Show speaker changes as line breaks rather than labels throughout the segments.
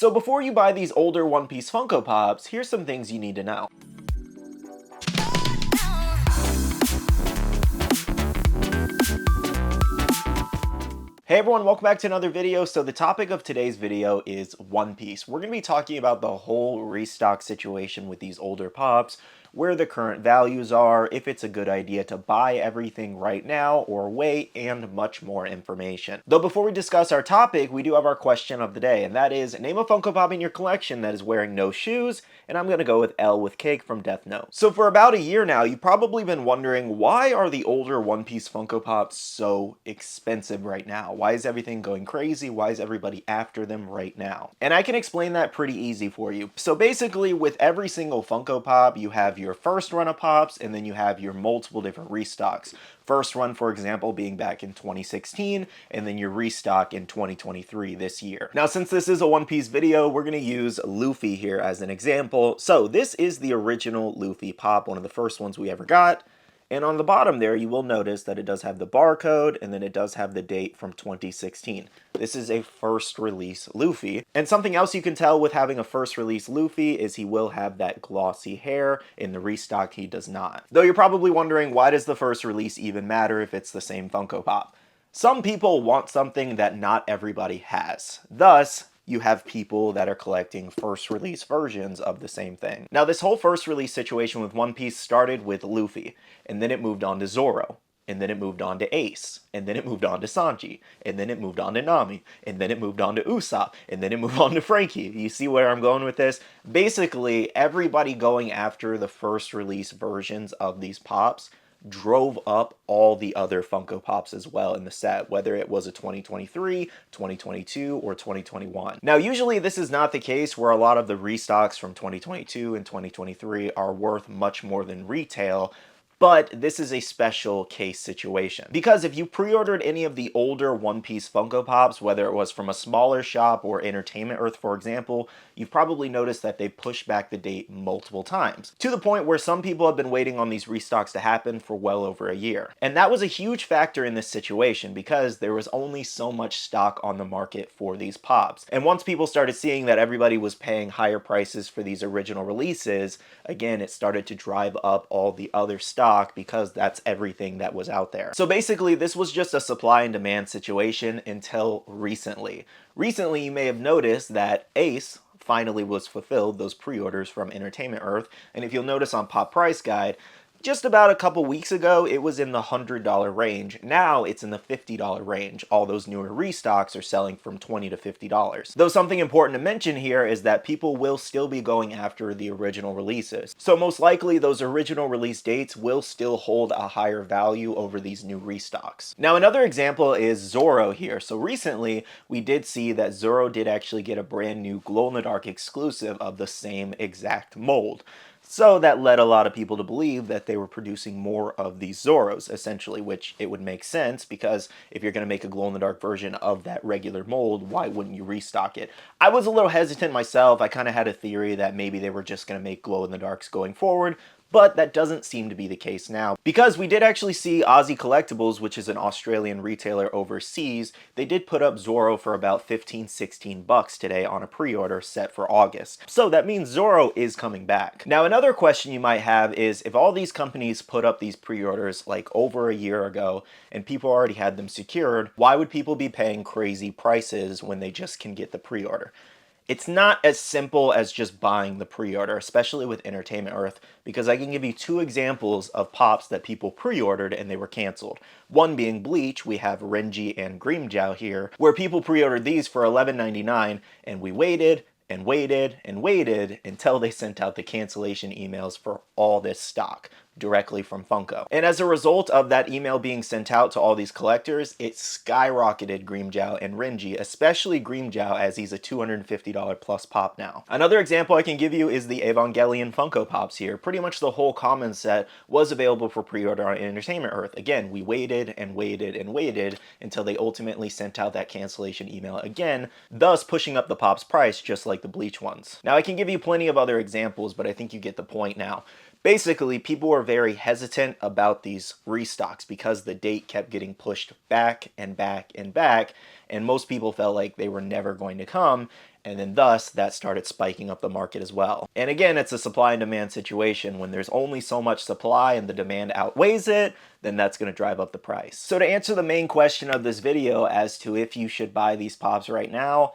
So before you buy these older One Piece Funko Pops, here's some things you need to know. Hey everyone, welcome back to another video. So the topic of today's video is One Piece. We're going to be talking about the whole restock situation with these older pops, where the current values are, if it's a good idea to buy everything right now or wait, and much more information. Though before we discuss our topic, we do have our question of the day, and that is, name a Funko Pop in your collection that is wearing no shoes, and I'm going to go with L with Cake from Death Note. So for about a year now, you've probably been wondering, why are the older One Piece Funko Pops so expensive right now? Why is everything going crazy? Why is everybody after them right now? And I can explain that pretty easy for you. So basically, with every single Funko Pop, you have your first run of pops, and then you have your multiple different restocks. First run, for example, being back in 2016, and then your restock in 2023 this year. Now, since this is a One Piece video, we're going to use Luffy here as an example. So this is the original Luffy pop, one of the first ones we ever got. And on the bottom there, you will notice that it does have the barcode, and then it does have the date from 2016. This is a first release Luffy. And something else you can tell with having a first release Luffy is he will have that glossy hair. In the restock, he does not. Though you're probably wondering, why does the first release even matter if it's the same Funko Pop? Some people want something that not everybody has. Thus, you have people that are collecting first release versions of the same thing. Now, this whole first release situation with One Piece started with Luffy, and then it moved on to Zoro, and then it moved on to Ace, and then it moved on to Sanji, and then it moved on to Nami, and then it moved on to Usopp, and then it moved on to Frankie. You see where I'm going with this? Basically, everybody going after the first release versions of these pops drove up all the other Funko Pops as well in the set, whether it was a 2023, 2022, or 2021. Now, usually this is not the case, where a lot of the restocks from 2022 and 2023 are worth much more than retail. But this is a special case situation, because if you pre-ordered any of the older One Piece Funko Pops, whether it was from a smaller shop or Entertainment Earth, for example, you've probably noticed that they pushed back the date multiple times, to the point where some people have been waiting on these restocks to happen for well over a year. And that was a huge factor in this situation, because there was only so much stock on the market for these pops. And once people started seeing that everybody was paying higher prices for these original releases, again, it started to drive up all the other stock, because that's everything that was out there. So basically, this was just a supply and demand situation until recently. Recently, you may have noticed that Ace finally was fulfilled, those pre-orders from Entertainment Earth, and if you'll notice on Pop Price Guide, just about a couple weeks ago, it was in the $100 range. Now it's in the $50 range. All those newer restocks are selling from $20 to $50. Though something important to mention here is that people will still be going after the original releases. So most likely those original release dates will still hold a higher value over these new restocks. Now, another example is Zorro here. So recently we did see that Zorro did actually get a brand new glow-in-the-dark exclusive of the same exact mold. So that led a lot of people to believe that they were producing more of these Zorros, essentially, which it would make sense, because if you're going to make a glow-in-the-dark version of that regular mold, why wouldn't you restock it? I was a little hesitant myself. I kind of had a theory that maybe they were just going to make glow-in-the-darks going forward, but that doesn't seem to be the case now, because we did actually see Aussie Collectibles, which is an Australian retailer overseas. They did put up Zorro for about 15-16 bucks today on a pre-order set for August. So that means Zorro is coming back. Now, another question you might have is, if all these companies put up these pre-orders like over a year ago and people already had them secured, why would people be paying crazy prices when they just can get the pre-order? It's not as simple as just buying the pre-order, especially with Entertainment Earth, because I can give you two examples of pops that people pre-ordered and they were canceled. One being Bleach. We have Renji and Grimmjow here, where people pre-ordered these for $11.99, and we waited and waited and waited until they sent out the cancellation emails for all this stock directly from Funko. And as a result of that email being sent out to all these collectors, it skyrocketed Grimmjow and Renji, especially Grimmjow, as he's a $250 plus pop now. Another example I can give you is the Evangelion Funko Pops here. Pretty much the whole common set was available for pre-order on Entertainment Earth. Again, we waited and waited and waited until they ultimately sent out that cancellation email again, thus pushing up the pop's price just like the Bleach ones. Now, I can give you plenty of other examples, but I think you get the point now. Basically, people were very hesitant about these restocks because the date kept getting pushed back and back and back, and most people felt like they were never going to come. and then thus that started spiking up the market as well. And again, it's a supply and demand situation. When there's only so much supply and the demand outweighs it, then that's going to drive up the price. So to answer the main question of this video as to if you should buy these pops right now,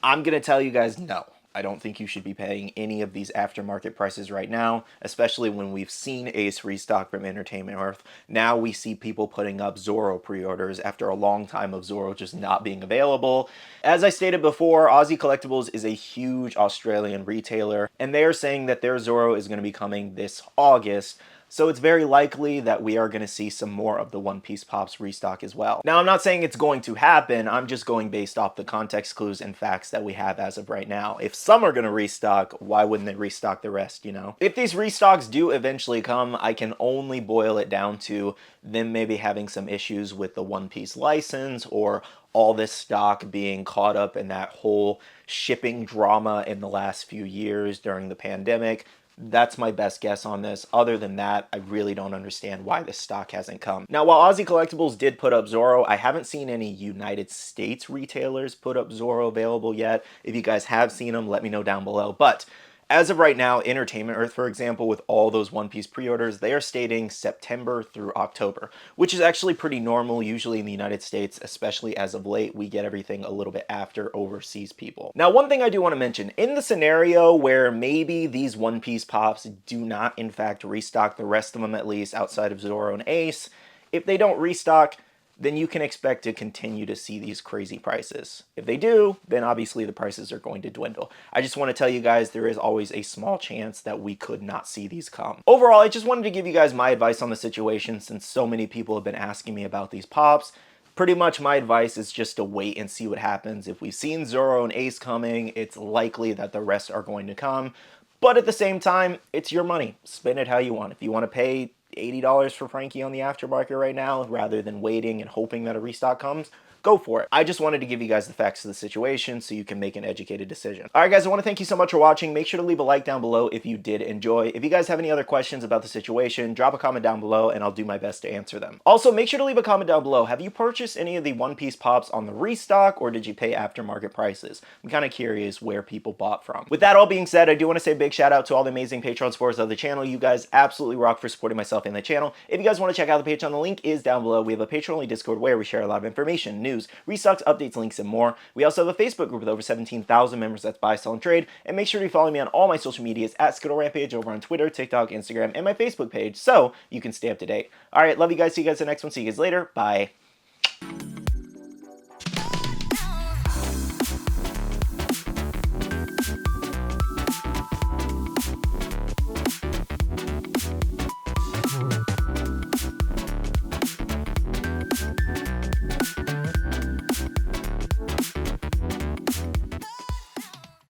I'm going to tell you guys no. I don't think you should be paying any of these aftermarket prices right now, especially when we've seen Ace restock from Entertainment Earth. Now we see people putting up Zorro pre-orders after a long time of Zorro just not being available. As I stated before, Aussie Collectibles is a huge Australian retailer, and they are saying that their Zorro is going to be coming this August. So it's very likely that we are going to see some more of the One Piece pops restock as well. Now, I'm not saying it's going to happen. I'm just going based off the context clues and facts that we have as of right now. If some are going to restock, why wouldn't they restock the rest, you know? If these restocks do eventually come, I can only boil it down to them maybe having some issues with the One Piece license, or all this stock being caught up in that whole shipping drama in the last few years during the pandemic. That's my best guess on this. Other than that, I really don't understand why this stock hasn't come. Now, while Aussie Collectibles did put up Zorro, I haven't seen any United States retailers put up Zorro available yet. If you guys have seen them, let me know down below. But as of right now, Entertainment Earth, for example, with all those One Piece pre-orders, they are stating September through October, which is actually pretty normal. Usually in the United States, especially as of late, we get everything a little bit after overseas people. Now, one thing I do want to mention, in the scenario where maybe these One Piece pops do not, in fact, restock, the rest of them at least, outside of Zoro and Ace, if they don't restock, then you can expect to continue to see these crazy prices. If they do, then obviously the prices are going to dwindle. I just want to tell you guys there is always a small chance that we could not see these come. Overall, I just wanted to give you guys my advice on the situation since so many people have been asking me about these pops. Pretty much my advice is just to wait and see what happens. If we've seen Zoro and Ace coming, it's likely that the rest are going to come. But at the same time, it's your money. Spend it how you want. If you want to pay $80 for Frankie on the aftermarket right now, rather than waiting and hoping that a restock comes, go for it. I just wanted to give you guys the facts of the situation so you can make an educated decision. All right, guys, I want to thank you so much for watching. Make sure to leave a like down below if you did enjoy. If you guys have any other questions about the situation, drop a comment down below and I'll do my best to answer them. Also, make sure to leave a comment down below. Have you purchased any of the One Piece pops on the restock, or did you pay aftermarket prices? I'm kind of curious where people bought from. With that all being said, I do want to say a big shout out to all the amazing Patreon supporters of the channel. You guys absolutely rock for supporting myself and the channel. If you guys want to check out the Patreon, the link is down below. We have a Patreon-only Discord where we share a lot of information, news, restocks, updates, links, and more. We also have a Facebook group with over 17,000 members that's buy, sell, and trade. And make sure to follow me on all my social medias at SkittleRampage over on Twitter, TikTok, Instagram, and my Facebook page so you can stay up to date. All right, love you guys. See you guys in the next one. See you guys later. Bye.